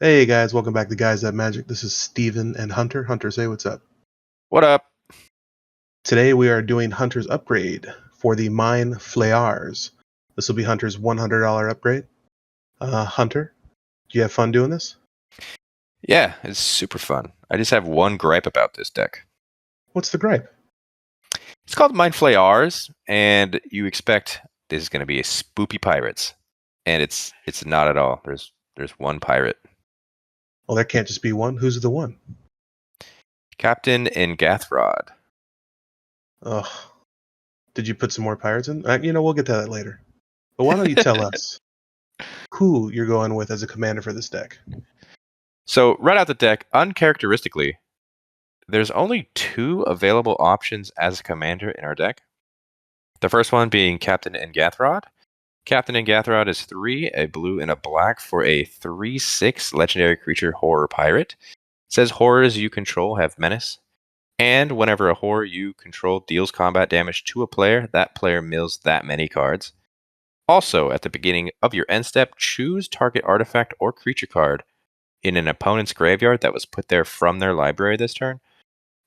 Hey guys, welcome back to Guys That Magic. This is Steven and Hunter. Hunter, say what's up. What up? Today we are doing Hunter's upgrade for the Mine Flayarrrs. This will be Hunter's $100 upgrade. Hunter, do you have fun doing this? Yeah, it's super fun. I just have one gripe about this deck. What's the gripe? It's called Flayarrrs, and you expect this is going to be a spoopy pirates, and it's not at all. There's one pirate. Well, there can't just be one. Who's the one? Captain and Gathrod. Ugh. Did you put some more pirates in? We'll get to that later. But why don't you tell us who you're going with as a commander for this deck? So right out the deck, uncharacteristically, there's only 2 available options as a commander in our deck. The first one being Captain and Gathrod. Captain and Gathrod is 3, a blue and a black for a 3/6 legendary creature horror pirate. It says horrors you control have menace, and whenever a horror you control deals combat damage to a player, that player mills that many cards. Also, at the beginning of your end step, choose target artifact or creature card in an opponent's graveyard that was put there from their library this turn.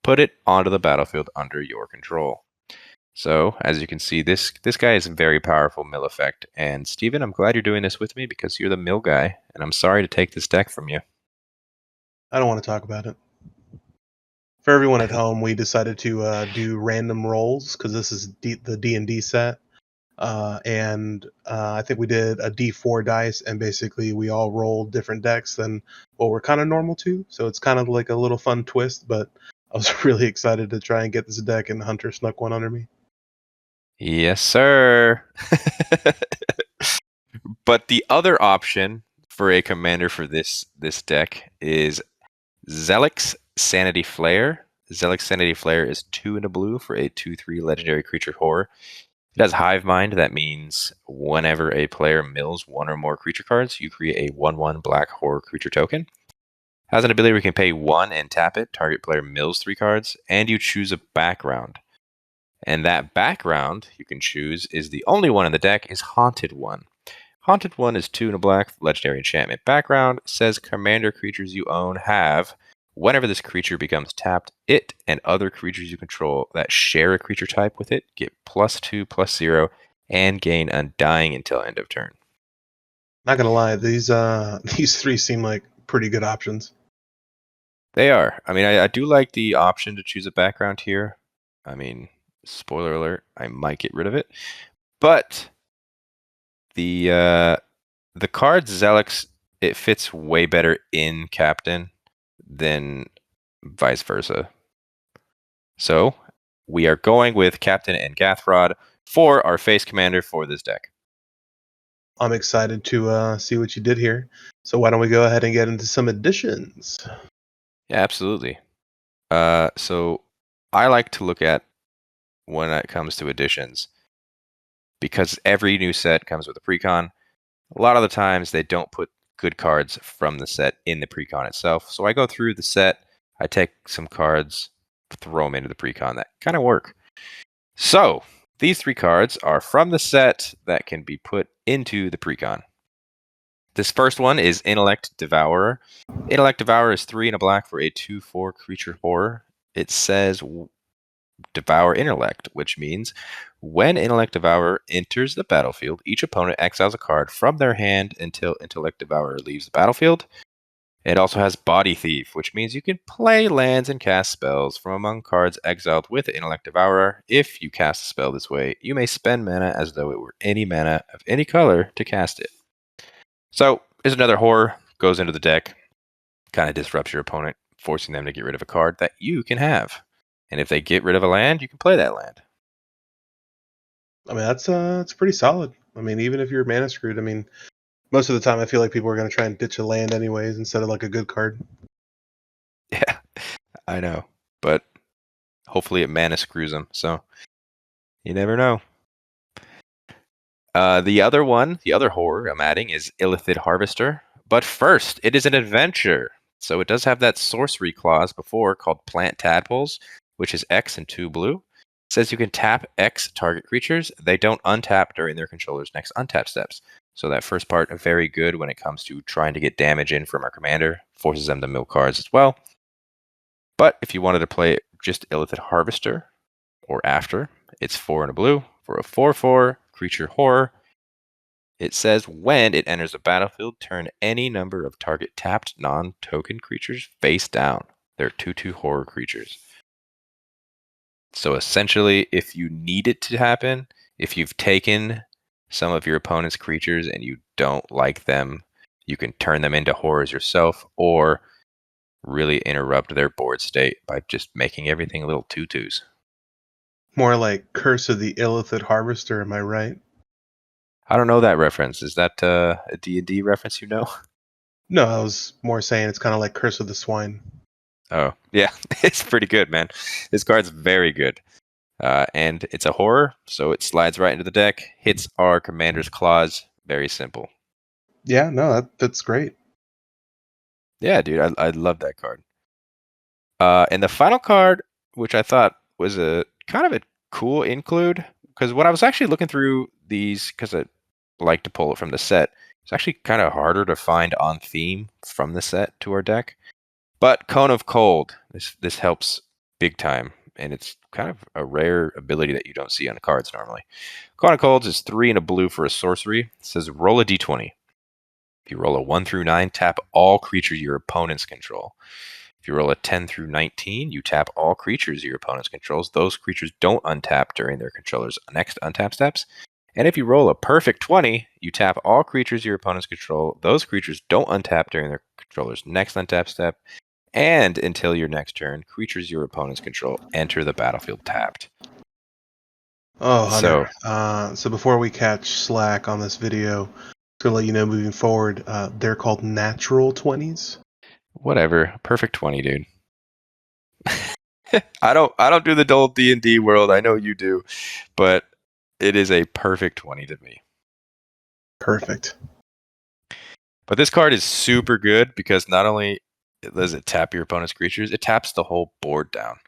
Put it onto the battlefield under your control. So, as you can see, this guy is a very powerful mill effect. And Steven, I'm glad you're doing this with me because you're the mill guy, and I'm sorry to take this deck from you. I don't want to talk about it. For everyone at home, we decided to do random rolls because this is the D&D set. And I think we did a D4 dice, and basically we all rolled different decks than what we're kind of normal to. So it's kind of like a little fun twist, but I was really excited to try and get this deck, and Hunter snuck one under me. Yes, sir. But the other option for a commander for this deck is Zelix Sanity Flare. Zelix Sanity Flare is 2 and a blue for a 2/3 legendary creature horror. It has Hive Mind. That means whenever a player mills 1 or more creature cards, you create a 1/1 black horror creature token. Has an ability where you can pay 1 and tap it. Target player mills 3 cards, and you choose a background. And that background you can choose is the only one in the deck is Haunted One. Haunted One is 2 and a black legendary enchantment. Background says commander creatures you own have, whenever this creature becomes tapped, it and other creatures you control that share a creature type with it get +2/+0 and gain Undying until end of turn. Not gonna lie, these 3 seem like pretty good options. They are. I mean, I do like the option to choose a background here. I mean, spoiler alert, I might get rid of it. But the card Zelix, it fits way better in Captain than vice versa. So we are going with Captain and Gathrod for our face commander for this deck. I'm excited to see what you did here. So why don't we go ahead and get into some additions? Yeah, absolutely. So I like to look at when it comes to additions, because every new set comes with a Precon. A lot of the times they don't put good cards from the set in the Precon itself. So I go through the set, I take some cards, throw them into the Precon that kind of work. So these 3 cards are from the set that can be put into the Precon. This first one is Intellect Devourer. Intellect Devourer is 3 and a black for a 2/4 creature horror. It says Devour Intellect, which means when Intellect Devourer enters the battlefield, each opponent exiles a card from their hand until Intellect Devourer leaves the battlefield. It also has Body Thief, which means you can play lands and cast spells from among cards exiled with Intellect Devourer. If you cast a spell this way, you may spend mana as though it were any mana of any color to cast it. So, here's another horror, goes into the deck, kind of disrupts your opponent, forcing them to get rid of a card that you can have. And if they get rid of a land, you can play that land. I mean, that's pretty solid. I mean, even if you're mana screwed, I mean, most of the time I feel like people are going to try and ditch a land anyways instead of like a good card. Yeah, I know. But hopefully it mana screws them, so you never know. The other horror I'm adding is Illithid Harvester. But first, it is an adventure. So it does have that sorcery clause before called Plant Tadpoles, which is X and 2 blue. It says you can tap X target creatures. They don't untap during their controller's next untap steps. So that first part, very good when it comes to trying to get damage in from our commander. Forces them to mill cards as well. But if you wanted to play just Illithid Harvester or after, it's 4 and a blue for a 4/4 creature horror. It says when it enters the battlefield, turn any number of target tapped non-token creatures face down. They're 2/2 horror creatures. So essentially, if you need it to happen, if you've taken some of your opponent's creatures and you don't like them, you can turn them into horrors yourself or really interrupt their board state by just making everything little tutus. More like Curse of the Illithid Harvester, am I right? I don't know that reference. Is that a D&D reference you know? No, I was more saying it's kind of like Curse of the Swine. Oh, yeah. It's pretty good, man. This card's very good. And it's a horror, so it slides right into the deck, hits our commander's claws. Very simple. Yeah, no, that's great. Yeah, dude, I love that card. And the final card, which I thought was a kind of a cool include, because when I was actually looking through these, because I like to pull it from the set, it's actually kind of harder to find on theme from the set to our deck. But Cone of Cold, this helps big time, and it's kind of a rare ability that you don't see on the cards normally. Cone of Cold is 3 and a blue for a sorcery. It says roll a d20. If you roll a 1 through 9, tap all creatures your opponents control. If you roll a 10 through 19, you tap all creatures your opponents controls. Those creatures don't untap during their controller's next untap steps. And if you roll a perfect 20, you tap all creatures your opponents control. Those creatures don't untap during their controller's next untap step. And until your next turn, creatures your opponents control enter the battlefield tapped. Oh, Hunter. So before we catch slack on this video, to let you know moving forward, they're called natural 20s. Whatever. Perfect 20, dude. I don't do the dull D&D world. I know you do, but it is a perfect 20 to me. Perfect. But this card is super good because not only does it tap your opponent's creatures, it taps the whole board down.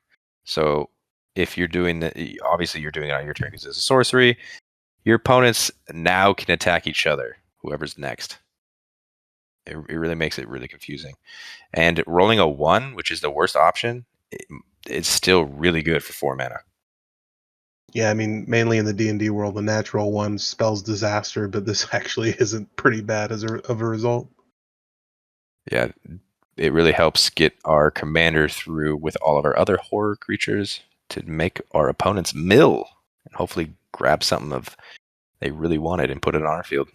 So if you're doing obviously you're doing it on your turn because it's a sorcery. Your opponents now can attack each other, whoever's next. It really makes it really confusing. And rolling a 1, which is the worst option, it's still really good for 4 mana. Yeah, I mean, mainly in the D&D world, the natural one spells disaster, but this actually isn't pretty bad of a result. Yeah, it really helps get our commander through with all of our other horror creatures to make our opponents mill and hopefully grab something of they really wanted and put it on our field.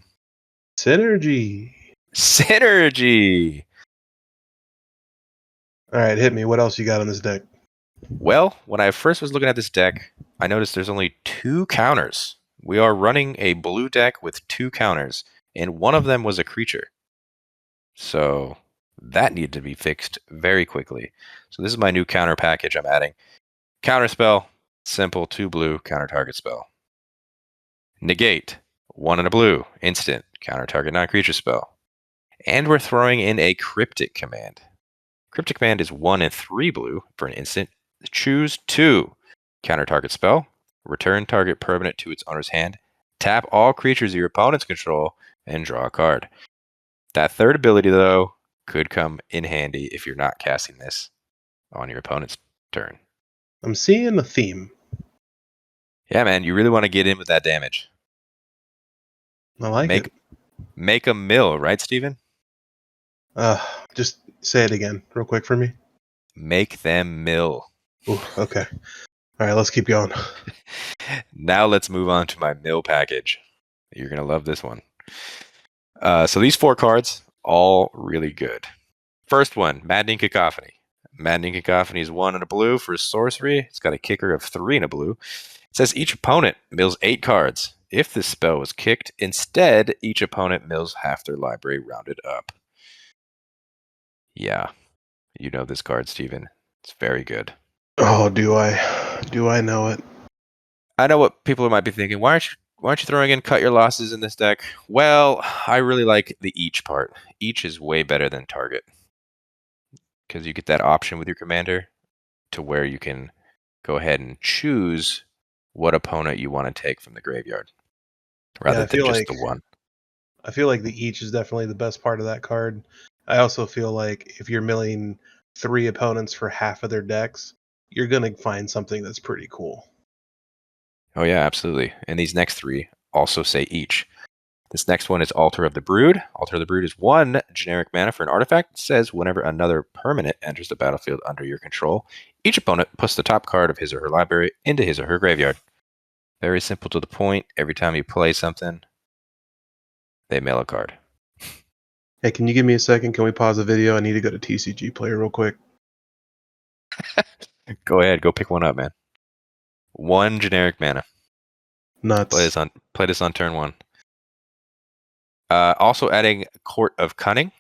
Synergy. Synergy! All right, hit me. What else you got on this deck? Well, when I first was looking at this deck, I noticed there's only 2 counters. We are running a blue deck with 2 counters, and one of them was a creature. So that needed to be fixed very quickly. So this is my new counter package I'm adding. Counter spell, simple 2 blue, counter target spell. Negate, 1 and a blue, instant, counter target non-creature spell. And we're throwing in a cryptic command. Cryptic command is 1 and 3 blue for an instant. Choose 2. Counter target spell. Return target permanent to its owner's hand. Tap all creatures your opponents control and draw a card. That third ability, though, could come in handy if you're not casting this on your opponent's turn. I'm seeing a theme. Yeah, man, you really want to get in with that damage. I like it. Make a mill, right, Steven? Just say it again real quick for me. Make them mill. Ooh, okay. All right, let's keep going. Now let's move on to my mill package. You're going to love this one. So these 4 cards, all really good. First one, Maddening Cacophony. Maddening Cacophony is 1 and a blue for a sorcery. It's got a kicker of 3 and a blue. It says each opponent mills 8 cards. If this spell was kicked, instead, each opponent mills half their library rounded up. Yeah, you know this card, Steven. It's very good. Oh, do I? Do I know it? I know what people might be thinking. Why aren't you throwing in cut your losses in this deck? Well, I really like the each part. Each is way better than target because you get that option with your commander to where you can go ahead and choose what opponent you want to take from the graveyard rather Yeah, I than feel just like the one. I feel like the each is definitely the best part of that card. I also feel like if you're milling 3 opponents for half of their decks, you're gonna find something that's pretty cool. Oh yeah, absolutely. And these next 3 also say each. This next one is Altar of the Brood. Altar of the Brood is 1 generic mana for an artifact. It says whenever another permanent enters the battlefield under your control, each opponent puts the top card of his or her library into his or her graveyard. Very simple to the point. Every time you play something, they mail a card. Hey, can you give me a second? Can we pause the video? I need to go to TCG Player real quick. Go ahead, go pick one up, man. 1 generic mana. Nuts. Play this on turn 1. Also adding Court of Cunning.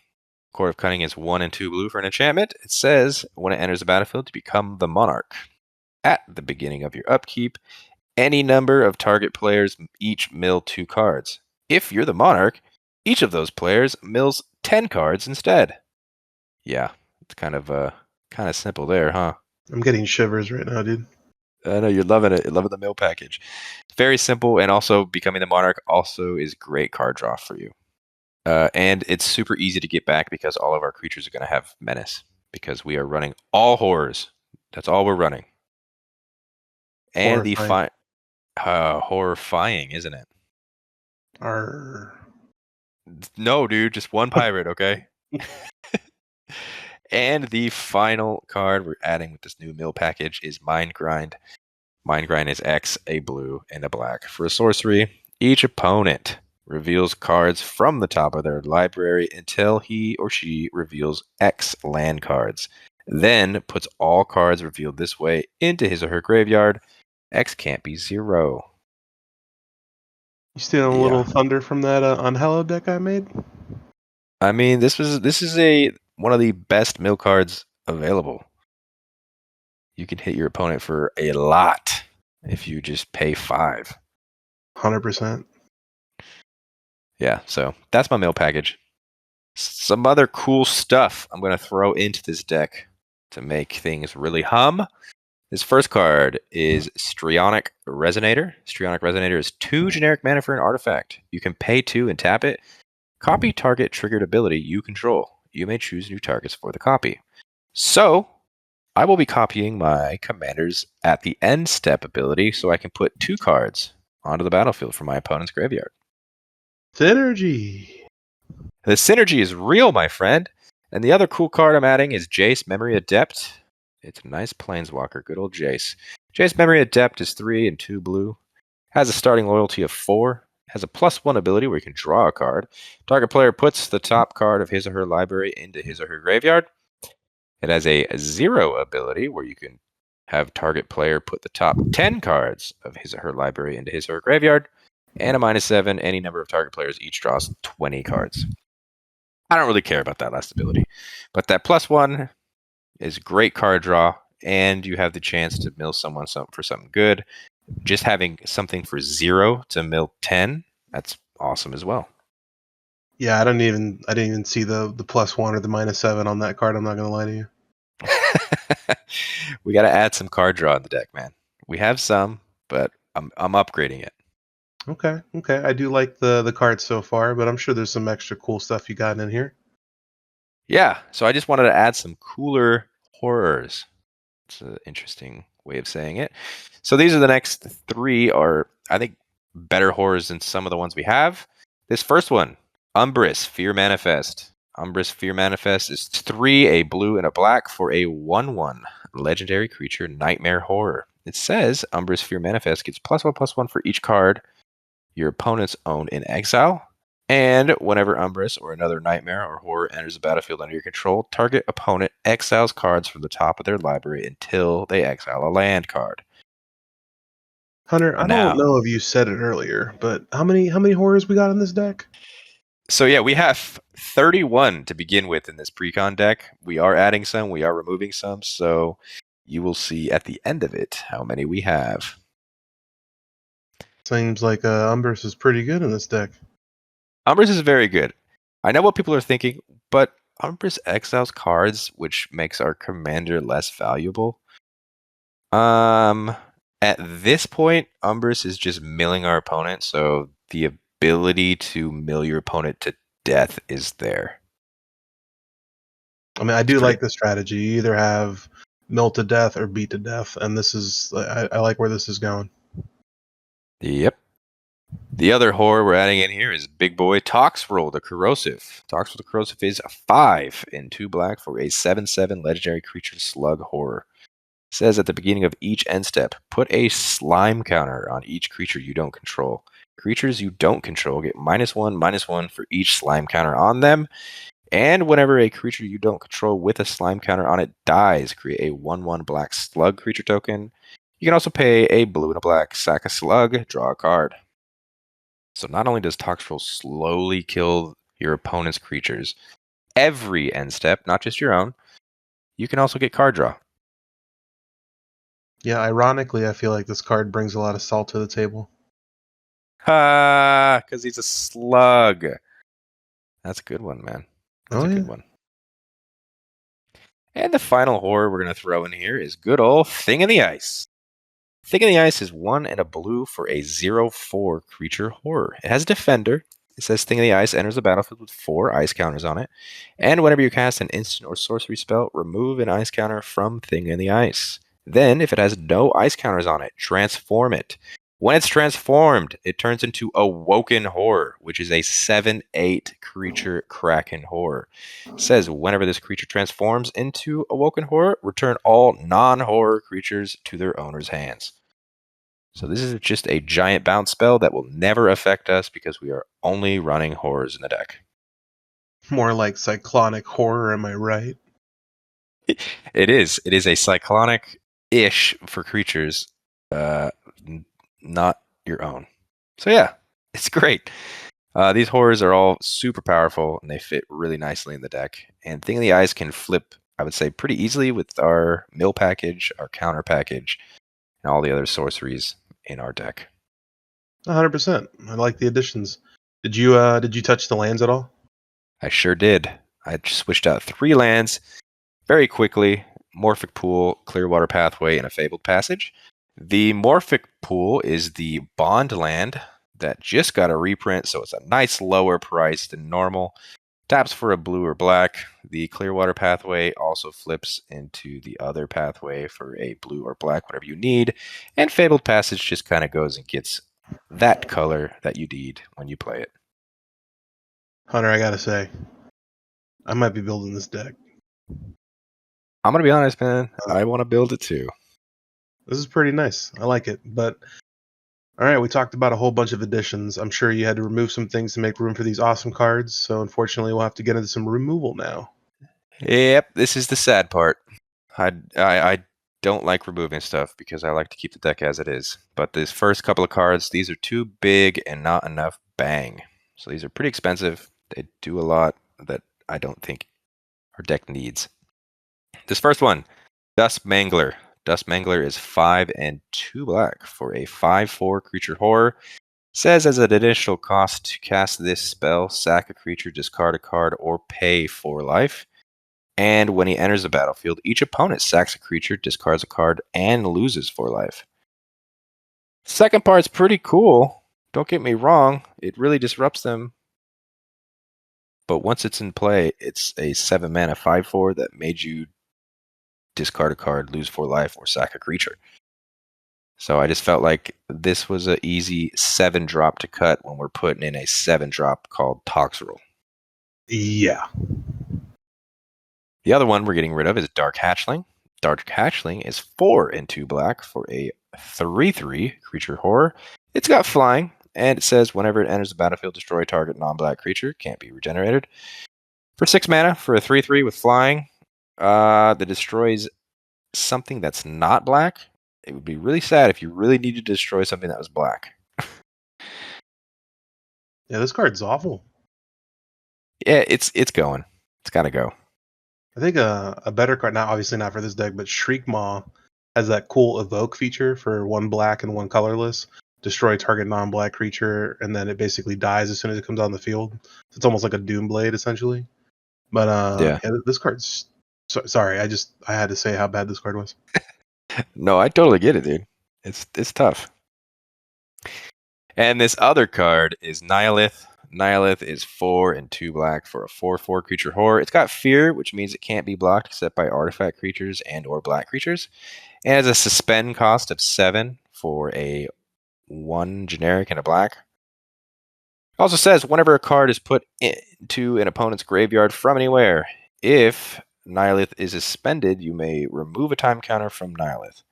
Court of Cunning is 1 and 2 blue for an enchantment. It says when it enters the battlefield to become the monarch. At the beginning of your upkeep, any number of target players each mill 2 cards. If you're the monarch, each of those players mills 10 cards instead. Yeah, it's kind of simple there, huh? I'm getting shivers right now, dude. I know you're loving it. You're loving the mill package. Very simple, and also becoming the monarch also is great card draw for you. And it's super easy to get back because all of our creatures are going to have menace because we are running all horrors. That's all we're running. And Horrifying. horrifying, isn't it? Arr. No, dude, just 1 pirate, okay? And the final card we're adding with this new mill package is Mind Grind. Mind Grind is X, a blue, and a black. For a sorcery, each opponent reveals cards from the top of their library until he or she reveals X land cards. Then puts all cards revealed this way into his or her graveyard. X can't be 0. You stealing a Yeah. little thunder from that Unhallowed deck I made? I mean, this is one of the best mill cards available. You can hit your opponent for a lot if you just pay 5. 100%. Yeah, so that's my mill package. Some other cool stuff I'm going to throw into this deck to make things really hum. This first card is Strionic Resonator. Strionic Resonator is 2 generic mana for an artifact. You can pay 2 and tap it. Copy target triggered ability you control. You may choose new targets for the copy. So, I will be copying my commander's at the end step ability so I can put 2 cards onto the battlefield from my opponent's graveyard. Synergy. The synergy is real, my friend. And the other cool card I'm adding is Jace Memory Adept. It's a nice planeswalker, good old Jace. Jace Memory Adept is 3 and 2 blue. Has a starting loyalty of 4. Has a +1 ability where you can draw a card. Target player puts the top card of his or her library into his or her graveyard. It has a 0 ability where you can have target player put the top 10 cards of his or her library into his or her graveyard. And a -7, any number of target players each draws 20 cards. I don't really care about that last ability. But that +1 is great card draw, and you have the chance to mill someone for something good. Just having something for 0 to mill 10, that's awesome as well. Yeah, I didn't even see the +1 or the -7 on that card. I'm not gonna lie to you. We got to add some card draw in the deck, man. We have some, but I'm upgrading it. Okay. I do like the cards so far, but I'm sure there's some extra cool stuff you got in here. Yeah, so I just wanted to add some cooler horrors. It's an interesting way of saying it. So these are the next 3 are, I think, better horrors than some of the ones we have. This first one, Umbris Fear Manifest. Umbris Fear Manifest is 3, a blue and a black for a 1/1 legendary creature nightmare horror. It says Umbris Fear Manifest gets +1/+1 for each card your opponents own in exile. And whenever Umbris or another nightmare or horror enters the battlefield under your control, target opponent exiles cards from the top of their library until they exile a land card. Hunter, I Now, don't know if you said it earlier, but how many horrors we got in this deck? so yeah, we have 31 to begin with in this Precon deck. We are adding some, we are removing some, so you will see at the end of it how many we have. Seems like Umbris is pretty good in this deck. Umbris is very good. I know what people are thinking, but Umbris exiles cards, which makes our commander less valuable. At this point, Umbris is just milling our opponent, so the ability to mill your opponent to death is there. I mean, I do like the strategy. You either have mill to death or beat to death, and this is I like where this is going. Yep. The other horror we're adding in here is big boy Toxroll the Corrosive. Toxroll the Corrosive is 5 in 2 black for a 7/7 legendary creature slug horror. It says at the beginning of each end step, put a slime counter on each creature you don't control. Creatures you don't control get -1/-1 for each slime counter on them. And whenever a creature you don't control with a slime counter on it dies, create a 1/1 black slug creature token. You can also pay a blue and a black, sack a slug, draw a card. So not only does Toxroll slowly kill your opponent's creatures every end step, not just your own, you can also get card draw. Yeah, ironically, I feel like this card brings a lot of salt to the table. Ha! Because he's a slug. That's a good one, man. That's a good one. And the final horror we're going to throw in here is good old Thing in the Ice. Thing in the Ice is 1 and a blue for a 0/4 creature horror. It has a defender. It says Thing in the Ice enters the battlefield with 4 ice counters on it. And whenever you cast an instant or sorcery spell, remove an ice counter from Thing in the Ice. Then, if it has no ice counters on it, transform it. When it's transformed, it turns into Awoken Horror, which is a 7/8 creature Kraken Horror. It says whenever this creature transforms into Awoken Horror, return all non-horror creatures to their owner's hands. So this is just a giant bounce spell that will never affect us because we are only running horrors in the deck. More like cyclonic horror, am I right? It is. It is a cyclonic-ish for creatures, not your own. So yeah, it's great. These horrors are all super powerful, and they fit really nicely in the deck. And Thing in the Ice can flip, I would say, pretty easily with our mill package, our counter package, and all the other sorceries in our deck. 100%. I like the additions. Did you touch the lands at all? I sure did. I switched out 3 lands very quickly. Morphic Pool, Clearwater Pathway, and a Fabled Passage. The Morphic Pool is the bond land that just got a reprint, so it's a nice lower price than normal. Taps for a blue or black. The Clearwater Pathway also flips into the other pathway for a blue or black, whatever you need. And Fabled Passage just kind of goes and gets that color that you need when you play it. Hunter, I gotta say, I might be building this deck. I'm going to be honest, man. I want to build it too. This is pretty nice. I like it. But, alright, we talked about a whole bunch of additions. I'm sure you had to remove some things to make room for these awesome cards, so unfortunately we'll have to get into some removal now. Yep, this is the sad part. I don't like removing stuff because I like to keep the deck as it is. But these first couple of cards, these are too big and not enough bang. So these are pretty expensive. They do a lot that I don't think our deck needs. This first one, Dust Mangler. Dust Mangler is 5 and 2 black for a 5/4 creature horror. Says as an additional cost to cast this spell, sack a creature, discard a card, or pay 4 life. And when he enters the battlefield, each opponent sacks a creature, discards a card, and loses 4 life. Second part's pretty cool. Don't get me wrong, it really disrupts them. But once it's in play, it's a 7 mana 5/4 that made you discard a card, lose 4 life, or sack a creature. So I just felt like this was an easy 7-drop to cut when we're putting in a 7-drop called Toxroll. Yeah. The other one we're getting rid of is Dark Hatchling. Dark Hatchling is 4 and 2 black for a 3/3 creature horror. It's got flying, and it says whenever it enters the battlefield, destroy target non-black creature. Can't be regenerated. For 6 mana, for a 3/3 with flying, that destroys something that's not black. It would be really sad if you really needed to destroy something that was black. Yeah, this card's awful. Yeah, it's going. It's got to go. I think a better card, not obviously not for this deck, but Shriekmaw has that cool evoke feature for 1 black and 1 colorless. Destroy target non-black creature, and then it basically dies as soon as it comes on the field. It's almost like a Doomblade, essentially. But yeah, this card's sorry. I had to say how bad this card was. No, I totally get it, dude. It's tough. And this other card is Nihilith. Nihilith is 4 and 2 black for a 4/4 creature horror. It's got fear, which means it can't be blocked except by artifact creatures and or black creatures. And has a suspend cost of 7 for a 1 generic and a black. It also says whenever a card is put into an opponent's graveyard from anywhere, if Nihilith is suspended, you may remove a time counter from Nihilith.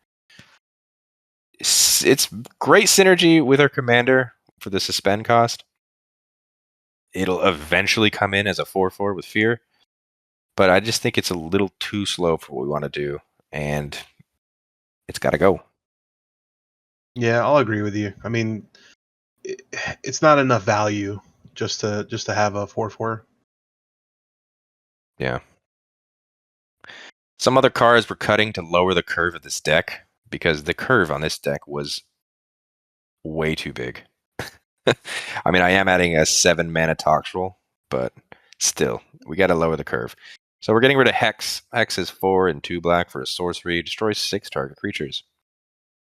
It's great synergy with our commander for the suspend cost. It'll eventually come in as a 4/4 with fear, but I just think it's a little too slow for what we want to do, and it's got to go. Yeah, I'll agree with you. I mean, it's not enough value just to have a 4/4. Yeah. Some other cards were cutting to lower the curve of this deck because the curve on this deck was way too big. I mean, I am adding a 7 mana Toxtrol, but still, we got to lower the curve. So we're getting rid of Hex. Hex is 4 and 2 black for a sorcery. Destroys 6 target creatures.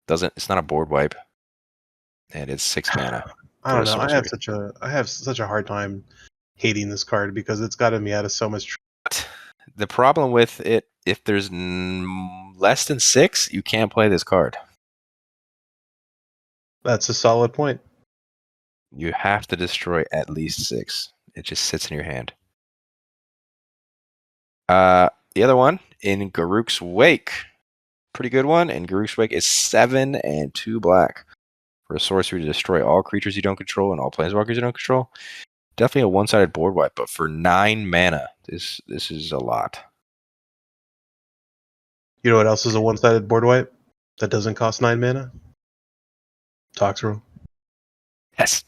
It's not a board wipe. And it's 6 mana. I don't know. I have such a hard time hating this card because it's gotten me out of so much. The problem with it, if there's less than 6, you can't play this card. That's a solid point. You have to destroy at least 6. It just sits in your hand. The other one, in Garruk's Wake. Pretty good one. And Garruk's Wake is 7 and 2 black for a sorcery to destroy all creatures you don't control and all planeswalkers you don't control. Definitely a one-sided board wipe, but for 9 mana, this is a lot. You know what else is a one-sided board wipe that doesn't cost 9 mana? Toxtrol. Yes,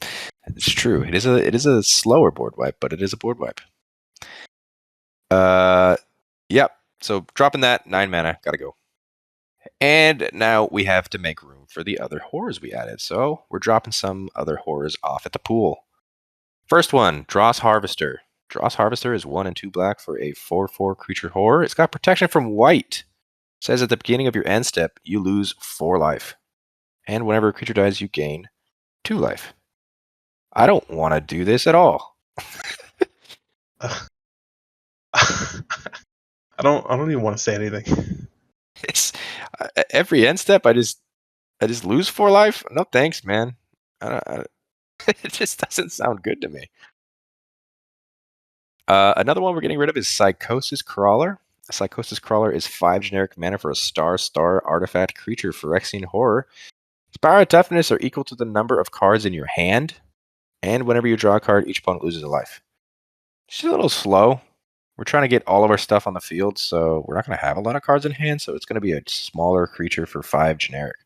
it's true. It is a slower board wipe, but it is a board wipe. Yep. So dropping that 9 mana, gotta go. And now we have to make room for the other horrors we added. So we're dropping some other horrors off at the pool. First one, Dross Harvester. Dross Harvester is 1 and 2 black for a 4/4 creature horror. It's got protection from white. It says at the beginning of your end step, you lose 4 life. And whenever a creature dies, you gain 2 life. I don't want to do this at all. I don't even want to say anything. It's every end step I just lose 4 life. No thanks, man. It just doesn't sound good to me. Another one we're getting rid of is Psychosis Crawler. Psychosis Crawler is 5 generic mana for a star artifact creature for Phyrexian Horror. Its power and toughness are equal to the number of cards in your hand, and whenever you draw a card, each opponent loses a life. It's just a little slow. We're trying to get all of our stuff on the field, so we're not going to have a lot of cards in hand, so it's going to be a smaller creature for 5 generic.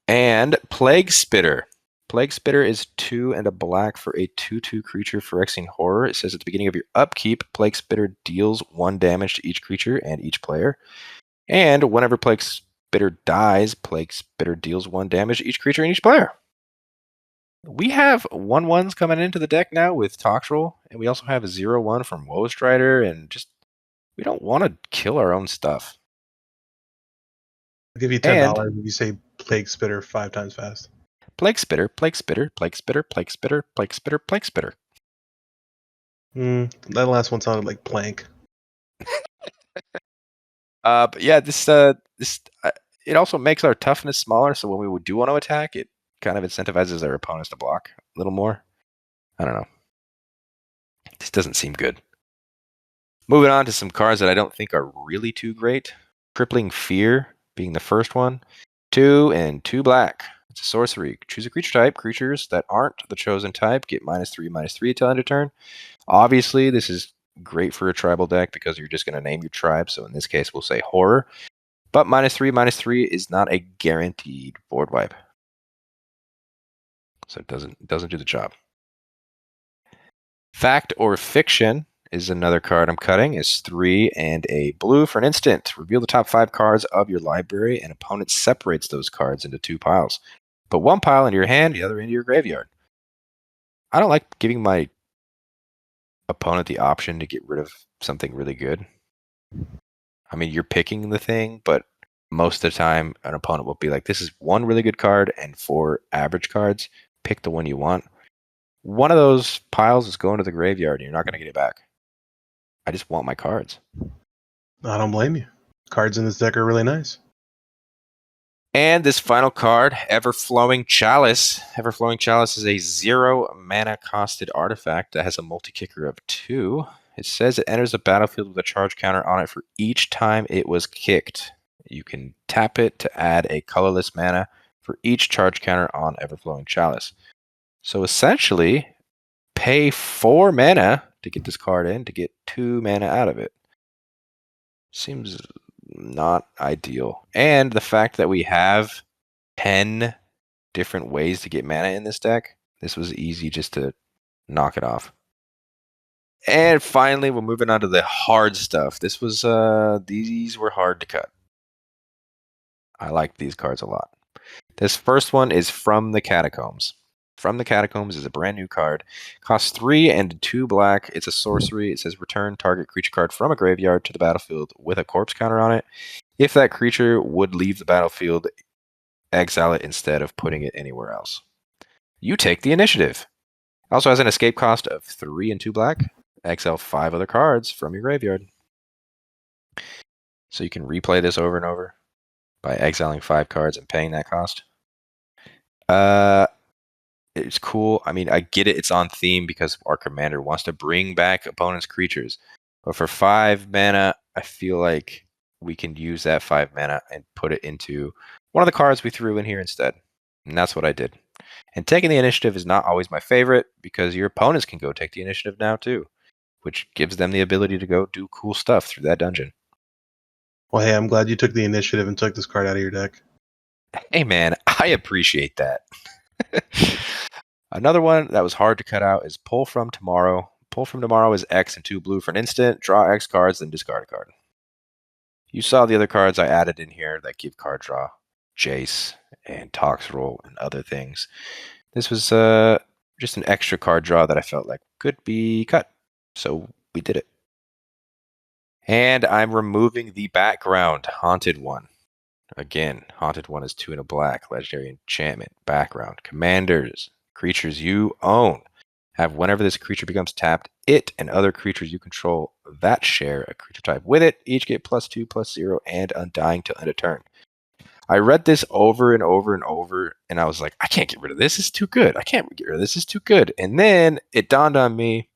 And Plague Spitter. Plague Spitter is 2 and a black for a 2/2 creature for Phyrexian Horror. It says at the beginning of your upkeep, Plague Spitter deals 1 damage to each creature and each player. And whenever Plague Spitter dies, Plague Spitter deals 1 damage to each creature and each player. We have 1/1s coming into the deck now with Toxtrol, and we also have a 0/1 from Woestrider, and just we don't want to kill our own stuff. I'll give you $10 if you say Plague Spitter 5 times fast. Plague Spitter, Plague Spitter, Plague Spitter, Plague Spitter, Plague Spitter, Plague Spitter. That last one sounded like plank. But yeah, this it also makes our toughness smaller, so when we do want to attack, it kind of incentivizes our opponents to block a little more. I don't know. This doesn't seem good. Moving on to some cards that I don't think are really too great. Crippling Fear being the first one. 2 and 2 black. It's a sorcery. Choose a creature type. Creatures that aren't the chosen type get -3/-3 till end of turn. Obviously, this is great for a tribal deck because you're just going to name your tribe. So in this case, we'll say horror. But -3/-3 is not a guaranteed board wipe. So it doesn't do the job. Fact or Fiction is another card I'm cutting. Is 3 and a blue for an instant. Reveal the top 5 cards of your library, and opponent separates those cards into 2 piles. Put 1 pile into your hand, the other into your graveyard. I don't like giving my opponent the option to get rid of something really good. I mean, you're picking the thing, but most of the time, an opponent will be like, this is 1 really good card and 4 average cards. pick the one you want. One of those piles is going to the graveyard, and you're not going to get it back. I just want my cards. I don't blame you. Cards in this deck are really nice. And this final card, Everflowing Chalice. Everflowing Chalice is a 0 mana costed artifact that has a multi-kicker of 2. It says it enters the battlefield with a charge counter on it for each time it was kicked. You can tap it to add a colorless mana for each charge counter on Everflowing Chalice. So essentially, pay 4 mana to get this card in to get 2 mana out of it. Seems not ideal. And the fact that we have 10 different ways to get mana in this deck, this was easy just to knock it off. And finally, we're moving on to the hard stuff. This was these were hard to cut. I like these cards a lot. This first one is From the Catacombs. From the Catacombs is a brand new card. Costs 3 and 2 black. It's a sorcery. It says return target creature card from a graveyard to the battlefield with a corpse counter on it. If that creature would leave the battlefield, exile it instead of putting it anywhere else. You take the initiative. Also has an escape cost of 3 and 2 black. Exile 5 other cards from your graveyard. So you can replay this over and over by exiling 5 cards and paying that cost. It's cool. I mean, I get it. It's on theme because our commander wants to bring back opponent's creatures. But for 5 mana, I feel like we can use that 5 mana and put it into one of the cards we threw in here instead. And that's what I did. And taking the initiative is not always my favorite because your opponents can go take the initiative now too, which gives them the ability to go do cool stuff through that dungeon. Well, hey, I'm glad you took the initiative and took this card out of your deck. Hey man, I appreciate that. Another one that was hard to cut out is Pull from Tomorrow. Pull from Tomorrow is X and 2 blue for an instant. Draw X cards, then discard a card. You saw the other cards I added in here that give card draw. Jace and Toxroll and other things. This was just an extra card draw that I felt like could be cut. So we did it. And I'm removing the background, Haunted One. Again, Haunted One is 2 and a black. Legendary enchantment, background. Commanders, creatures you own. Have whenever this creature becomes tapped, it and other creatures you control that share a creature type with it each get +2/+0 and undying till end of turn. I read this over and over and over, and I was like, I can't get rid of this. It's too good. I can't get rid of this. It's too good. And then it dawned on me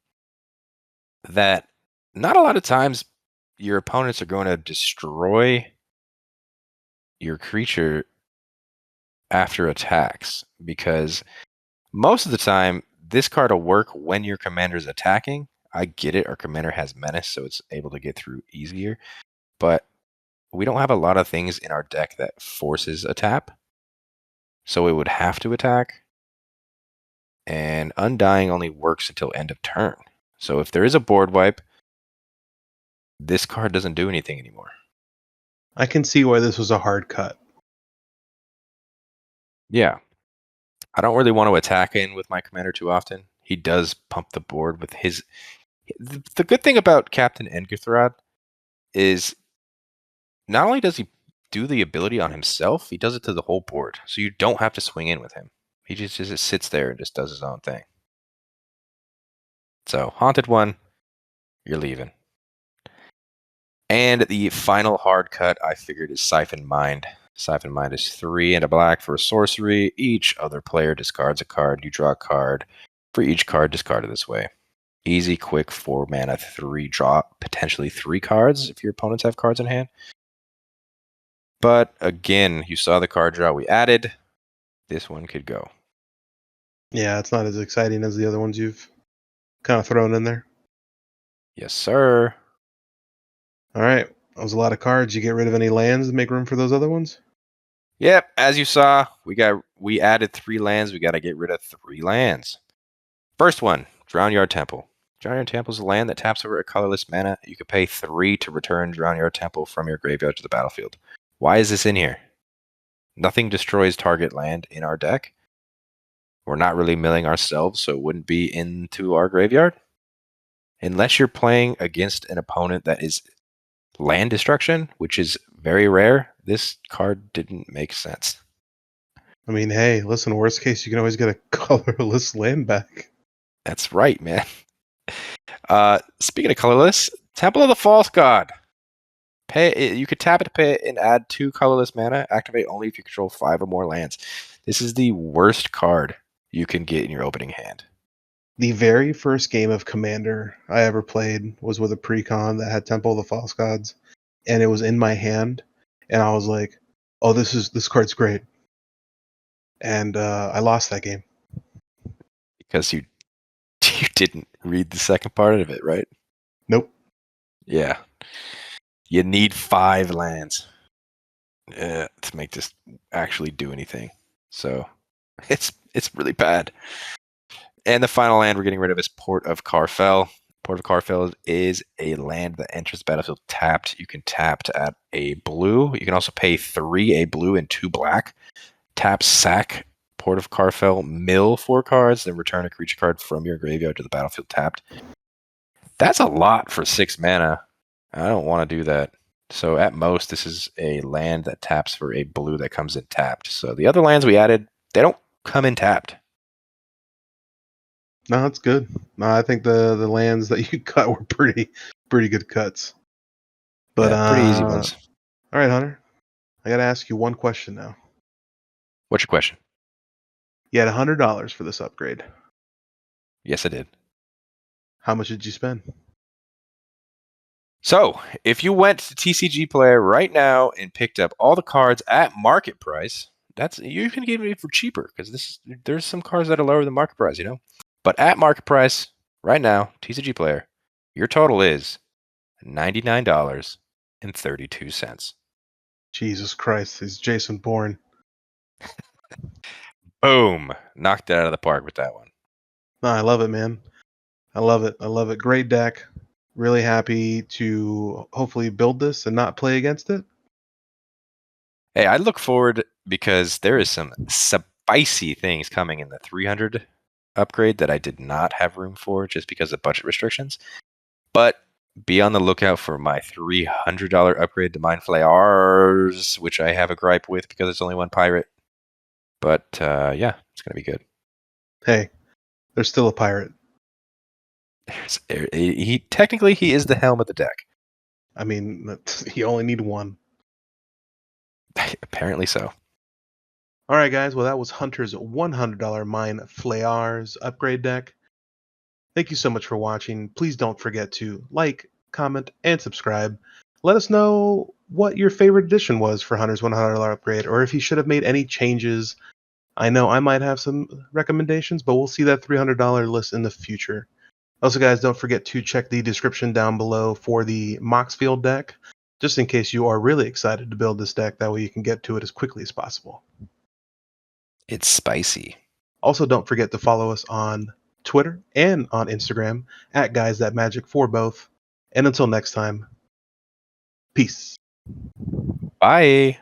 that not a lot of times your opponents are going to destroy your creature after attacks, because most of the time this card will work when your commander is attacking. I get it. Our commander has menace, so it's able to get through easier. But we don't have a lot of things in our deck that forces a tap. So it would have to attack. And Undying only works until end of turn. So if there is a board wipe, this card doesn't do anything anymore. I can see why this was a hard cut. Yeah. I don't really want to attack in with my commander too often. He does pump the board with his... The good thing about Captain Enguthrad is not only does he do the ability on himself, he does it to the whole board. So you don't have to swing in with him. He just sits there and just does his own thing. So, Haunted One, you're leaving. And the final hard cut I figured is Siphon Mind. Siphon Mind is 3 and a black for a sorcery. Each other player discards a card. You draw a card for each card discarded this way. Easy, quick, 4 mana, 3 draw, potentially 3 cards if your opponents have cards in hand. But again, you saw the card draw we added. This one could go. Yeah, it's not as exciting as the other ones you've kind of thrown in there. Yes, sir. All right, that was a lot of cards. You get rid of any lands to make room for those other ones? Yep, as you saw, we added 3 lands. We got to get rid of 3 lands. First one, Drownyard Temple. Drownyard Temple is a land that taps over a colorless mana. You could pay 3 to return Drownyard Temple from your graveyard to the battlefield. Why is this in here? Nothing destroys target land in our deck. We're not really milling ourselves, so it wouldn't be into our graveyard. Unless you're playing against an opponent that is land destruction, which is very rare, this card didn't make sense. I mean, hey, listen, worst case, you can always get a colorless land back. That's right, man. Speaking of colorless, Temple of the False God. You could tap it to pay it and add 2 colorless mana. Activate only if you control 5 or more lands. This is the worst card you can get in your opening hand. The very first game of Commander I ever played was with a Precon that had Temple of the False Gods, and it was in my hand, and I was like, "Oh, this card's great," and I lost that game. Because you didn't read the second part of it, right? Nope. Yeah. You need 5 lands to make this actually do anything. So it's really bad. And the final land we're getting rid of is Port of Carfell. Port of Carfell is a land that enters the battlefield tapped. You can tap to add a blue. You can also pay 3 a blue and 2 black. Tap, sack Port of Carfell, mill 4 cards, then return a creature card from your graveyard to the battlefield tapped. That's a lot for 6 mana. I don't want to do that. So at most, this is a land that taps for a blue that comes in tapped. So the other lands we added, they don't come in tapped. No, that's good. No, I think the lands that you cut were pretty good cuts. But Yeah, pretty easy ones. All right, Hunter. I got to ask you one question now. What's your question? You had $100 for this upgrade. Yes, I did. How much did you spend? So, if you went to TCG Player right now and picked up all the cards at market price, you can get it for cheaper because there's some cards that are lower than market price, But at market price right now, TCG Player, your total is $99.32. Jesus Christ, is Jason Bourne. Boom! Knocked it out of the park with that one. No, I love it, man. I love it. I love it. Great deck. Really happy to hopefully build this and not play against it. Hey, I look forward because there is some spicy things coming in the 300 upgrade that I did not have room for just because of budget restrictions. But be on the lookout for my $300 upgrade to mine Flayarrrs, which I have a gripe with because it's only 1 pirate. But yeah, it's going to be good. Hey, there's still a pirate. Technically, he is the helm of the deck. I mean, you only need 1. Apparently so. All right, guys. Well, that was Hunter's $100 Mine Flayarrrs upgrade deck. Thank you so much for watching. Please don't forget to like, comment, and subscribe. Let us know what your favorite edition was for Hunter's $100 upgrade, or if he should have made any changes. I know I might have some recommendations, but we'll see that $300 list in the future. Also, guys, don't forget to check the description down below for the Moxfield deck, just in case you are really excited to build this deck. That way you can get to it as quickly as possible. It's spicy. Also, don't forget to follow us on Twitter and on Instagram at GuysThatMagic for both. And until next time, peace. Bye.